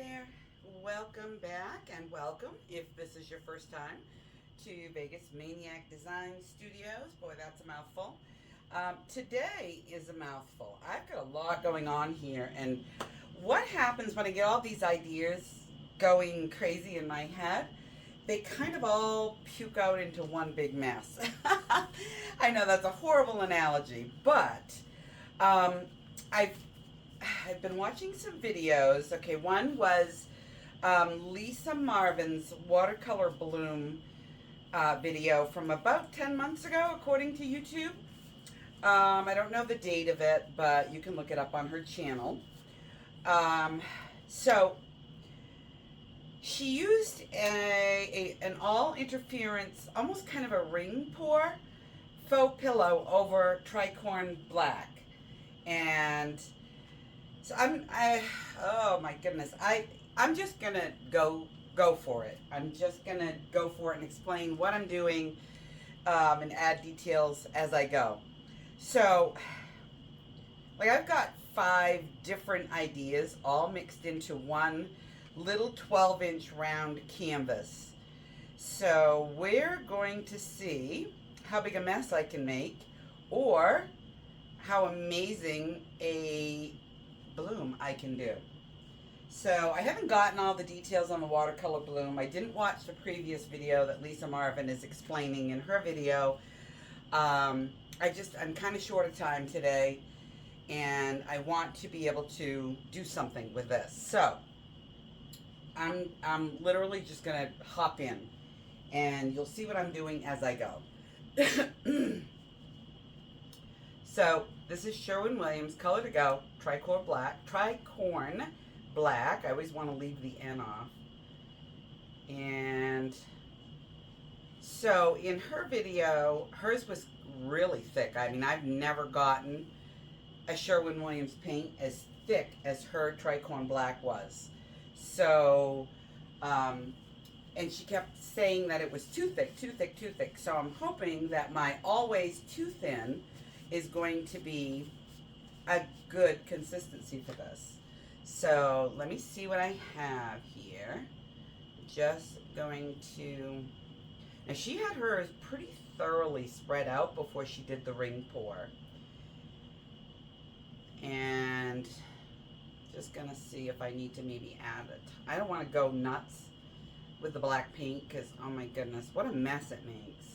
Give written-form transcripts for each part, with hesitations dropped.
there, welcome back and welcome if this is your first time to Vegas Maniac Design Studios. Boy, that's a mouthful. Today is a mouthful. I've got a lot going on here, and what happens when I get all these ideas going crazy in my head, they kind of all puke out into one big mess. I know that's a horrible analogy, but um, I've been watching some videos. Okay, one was Lisa Marvin's Watercolor Bloom video from about 10 months ago, according to YouTube. I don't know the date of it, but you can look it up on her channel. So she used an all interference, almost kind of a ring pour faux pillow over tricorn black. And so oh my goodness, I'm just gonna go for it. I'm just gonna go for it and explain what I'm doing and add details as I go. So, like, I've got 5 different ideas all mixed into one little 12-inch round canvas. So we're going to see how big a mess I can make, or how amazing a bloom I can do. So I haven't gotten all the details on the watercolor bloom. I didn't watch the previous video that Lisa Marvin is explaining in her video. I'm kind of short of time today, and I want to be able to do something with this. So I'm literally just gonna hop in, and you'll see what I'm doing as I go. So this is Sherwin-Williams Color to Go Tricorn Black. I always want to leave the N off. And so in her video, hers was really thick. I mean, I've never gotten a Sherwin-Williams paint as thick as her Tricorn Black was. So, and she kept saying that it was too thick, too thick, too thick. So I'm hoping that my always too thin is going to be a good consistency for this. So let me see what I have here. Just going to, now she had hers pretty thoroughly spread out before she did the ring pour. And just gonna see if I need to maybe add it. I don't want to go nuts with the black paint because, oh my goodness, what a mess it makes.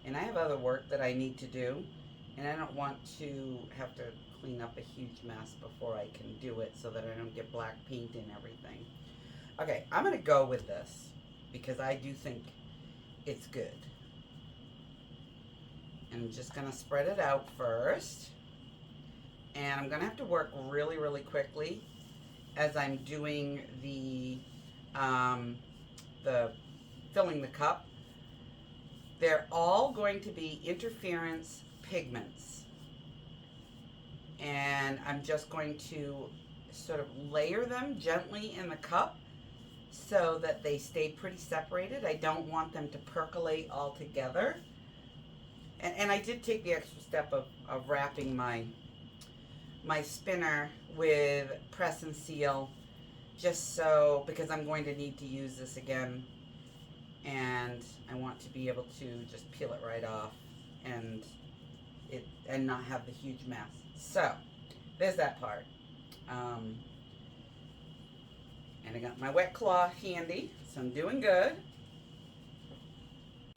And I have other work that I need to do, and I don't want to have to clean up a huge mess before I can do it so that I don't get black paint in everything. Okay, I'm going to go with this because I do think it's good. And I'm just going to spread it out first. And I'm going to have to work really, really quickly as I'm doing the filling the cup. They're all going to be interference pigments. And I'm just going to sort of layer them gently in the cup so that they stay pretty separated. I don't want them to percolate all together. And I did take the extra step of wrapping my spinner with press and seal, just so, because I'm going to need to use this again, and I want to be able to just peel it right off and not have the huge mess. So there's that part. And I got my wet cloth handy, so I'm doing good.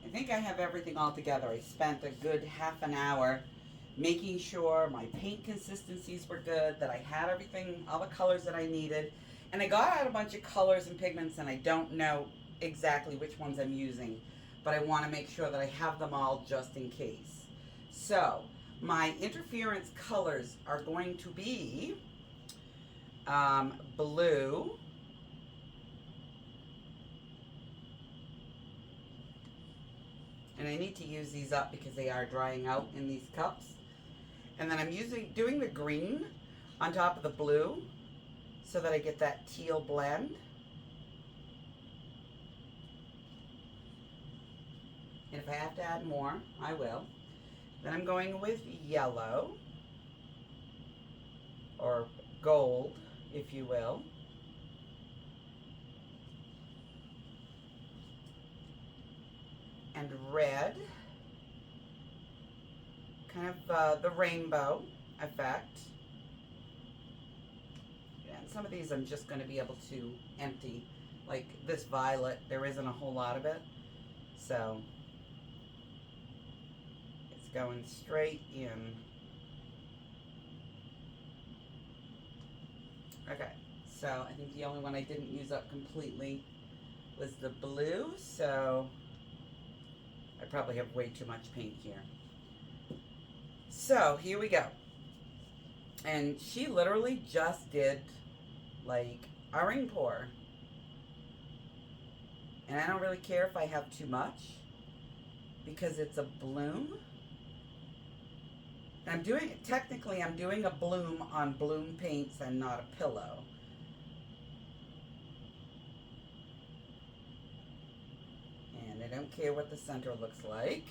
I think I have everything all together. I spent a good half an hour making sure my paint consistencies were good, that I had everything, all the colors that I needed. And I got out a bunch of colors and pigments, and I don't know exactly which ones I'm using, but I want to make sure that I have them all just in case. So my interference colors are going to be blue, and I need to use these up because they are drying out in these cups. And then I'm doing the green on top of the blue so that I get that teal blend. And if I have to add more, I will. Then I'm going with yellow, or gold, if you will. And red, kind of the rainbow effect. And some of these I'm just going to be able to empty. Like this violet, there isn't a whole lot of it. So it's going straight in. Okay, so I think the only one I didn't use up completely was the blue, so I probably have way too much paint here. So here we go. And she literally just did like a ring pour. And I don't really care if I have too much because it's a bloom. And I'm doing, technically I'm doing a bloom on bloom paints and not a pillow. And I don't care what the center looks like.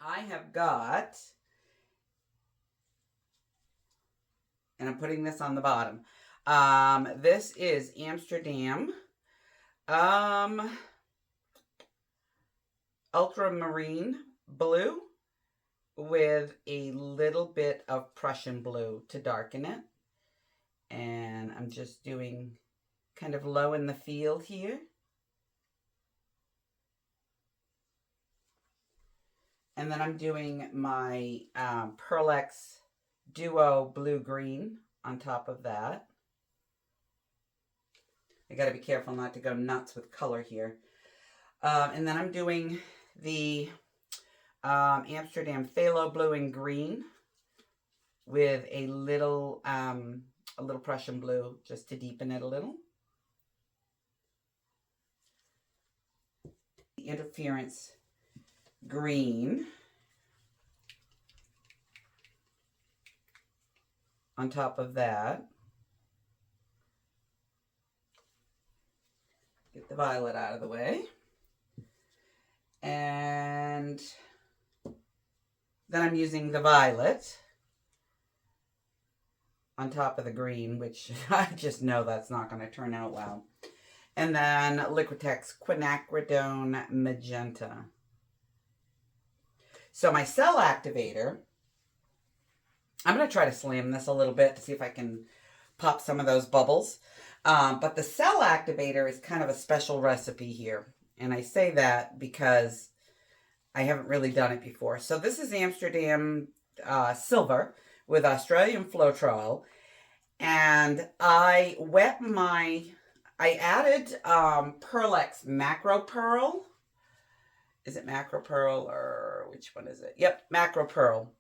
I have got, and I'm putting this on the bottom. This is Amsterdam ultramarine blue with a little bit of Prussian blue to darken it. And I'm just doing kind of low in the field here. And then I'm doing my Pearl-Ex Duo blue-green on top of that. I got to be careful not to go nuts with color here. And then I'm doing the Amsterdam Phthalo blue and green with a little Prussian blue just to deepen it a little. The interference green on top of that. Get the violet out of the way. And then I'm using the violet on top of the green, which I just know that's not going to turn out well. And then Liquitex Quinacridone Magenta. So my cell activator, I'm going to try to slam this a little bit to see if I can pop some of those bubbles. But the cell activator is kind of a special recipe here. And I say that because I haven't really done it before. So this is Amsterdam Silver with Australian Floetrol. And I added Pearl-Ex Macro Pearl. Is it Macro Pearl or which one is it? Yep, Macro Pearl.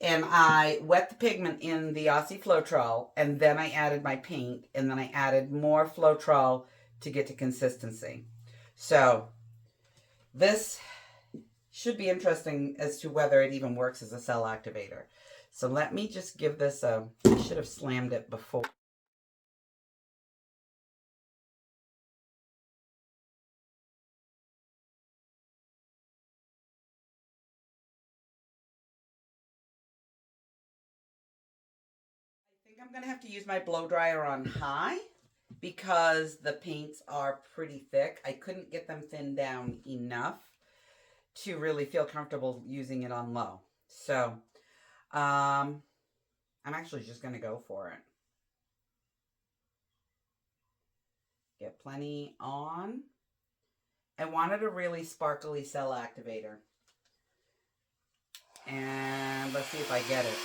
And I wet the pigment in the Aussie Floetrol, and then I added my paint, and then I added more Floetrol to get to consistency. So this should be interesting as to whether it even works as a cell activator. So let me just give this a, I should have slammed it before. I think I'm going to have to use my blow dryer on high because the paints are pretty thick. I couldn't get them thinned down enough to really feel comfortable using it on low. So I'm actually just going to go for it. Get plenty on. I wanted a really sparkly cell activator. And let's see if I get it.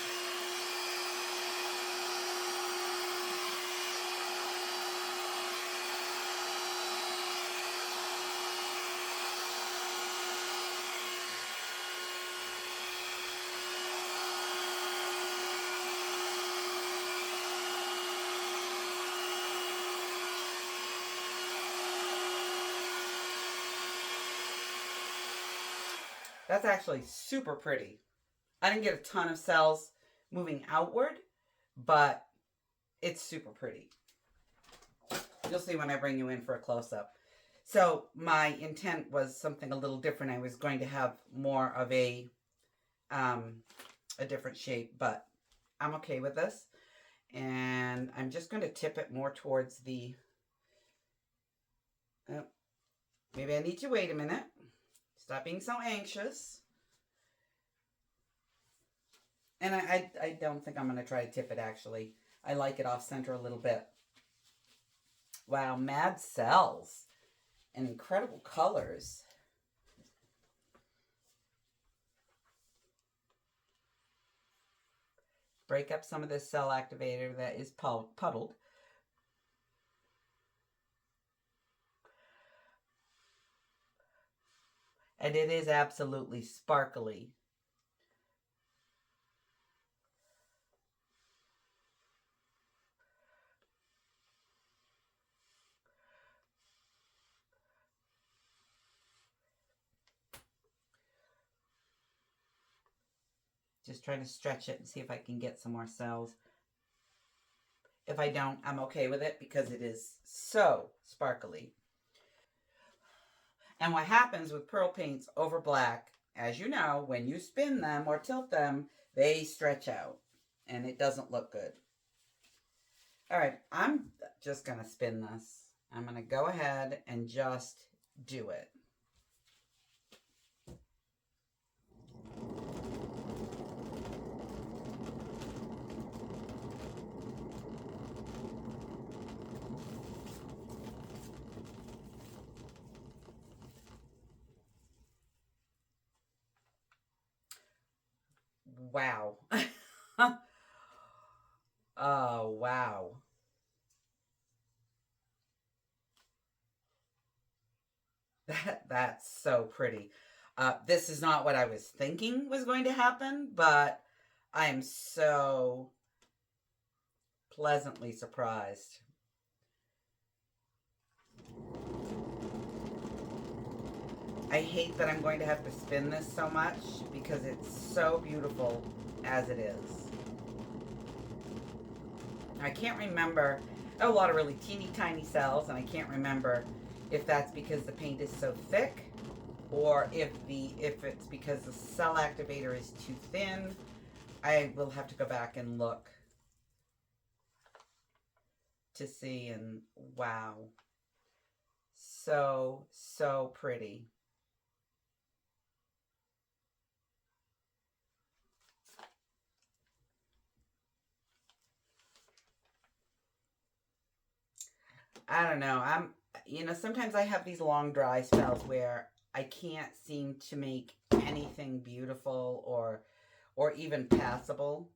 That's actually super pretty. I didn't get a ton of cells moving outward, but it's super pretty. You'll see when I bring you in for a close-up. So my intent was something a little different. I was going to have more of a different shape, but I'm okay with this. And I'm just going to tip it more towards the, oh, maybe I need to wait a minute. Stop being so anxious. And I don't think I'm going to try to tip it, actually. I like it off center a little bit. Wow, mad cells and incredible colors. Break up some of this cell activator that is puddled. And it is absolutely sparkly. Just trying to stretch it and see if I can get some more cells. If I don't, I'm okay with it because it is so sparkly. And what happens with pearl paints over black, as you know, when you spin them or tilt them, they stretch out and it doesn't look good. All right, I'm just going to spin this. I'm going to go ahead and just do it. Wow. Oh, wow. That's so pretty. This is not what I was thinking was going to happen, but I am so pleasantly surprised. I hate that I'm going to have to spin this so much because it's so beautiful as it is. I can't remember. A lot of really teeny tiny cells, and I can't remember if that's because the paint is so thick or if it's because the cell activator is too thin. I will have to go back and look to see, and wow. So pretty. I don't know. Sometimes I have these long dry spells where I can't seem to make anything beautiful or even passable.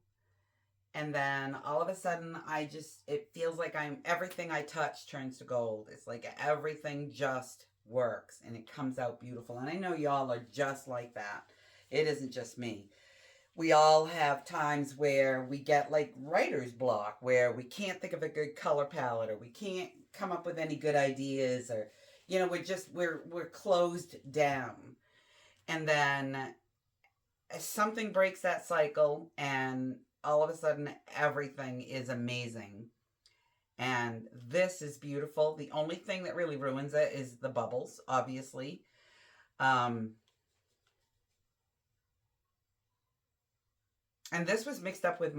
And then all of a sudden it feels like everything I touch turns to gold. It's like everything just works and it comes out beautiful. And I know y'all are just like that. It isn't just me. We all have times where we get like writer's block, where we can't think of a good color palette, or we can't come up with any good ideas, or we're closed down. And then something breaks that cycle and all of a sudden everything is amazing. And this is beautiful. The only thing that really ruins it is the bubbles, obviously. And this was mixed up with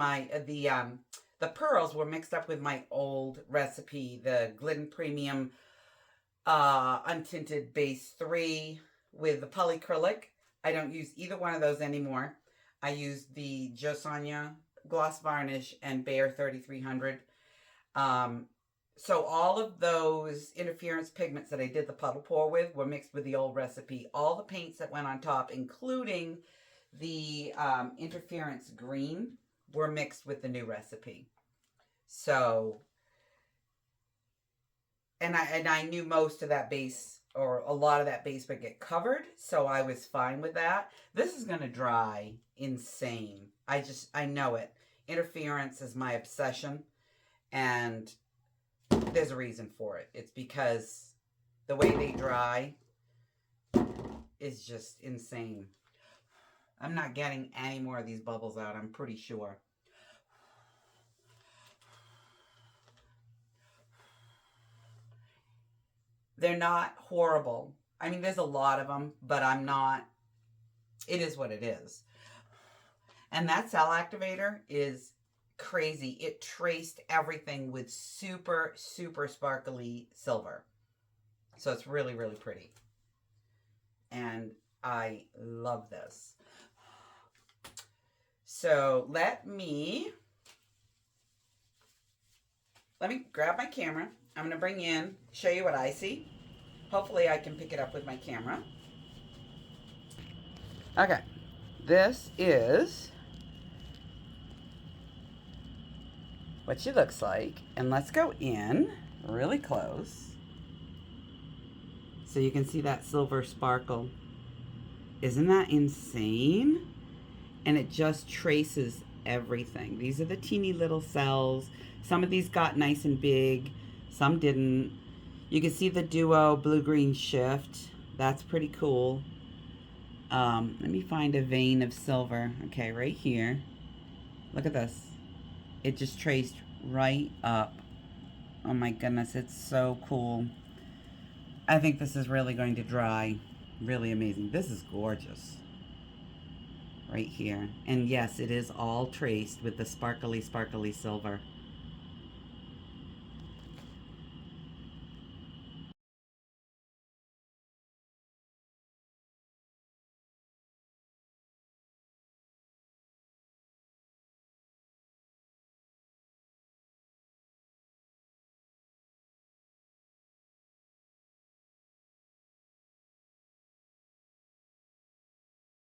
the pearls were mixed up with my old recipe, the Glidden Premium Untinted Base 3 with the polyacrylic. I don't use either one of those anymore. I use the Jo Sonja Gloss Varnish and Behr 3300. So all of those interference pigments that I did the puddle pour with were mixed with the old recipe. All the paints that went on top, including the interference green, were mixed with the new recipe. So, and I knew most of that base, or a lot of that base, would get covered, so I was fine with that. This is going to dry insane. I know it. Interference is my obsession, and there's a reason for it. It's because the way they dry is just insane. I'm not getting any more of these bubbles out, I'm pretty sure. They're not horrible. I mean, there's a lot of them, but I'm not, it is what it is. And that cell activator is crazy. It traced everything with super, super sparkly silver. So it's really, really pretty. And I love this. So let me grab my camera. I'm going to bring in, show you what I see. Hopefully I can pick it up with my camera. Okay, this is what she looks like. And let's go in really close so you can see that silver sparkle. Isn't that insane? And it just traces everything. These are the teeny little cells. Some of these got nice and big, some didn't. You can see the duo blue-green shift. That's pretty cool. Let me find a vein of silver. Okay, right here. Look at this. It just traced right up. Oh my goodness, it's so cool. I think this is really going to dry. Really amazing. This is gorgeous. Right here. And yes, it is all traced with the sparkly, sparkly silver.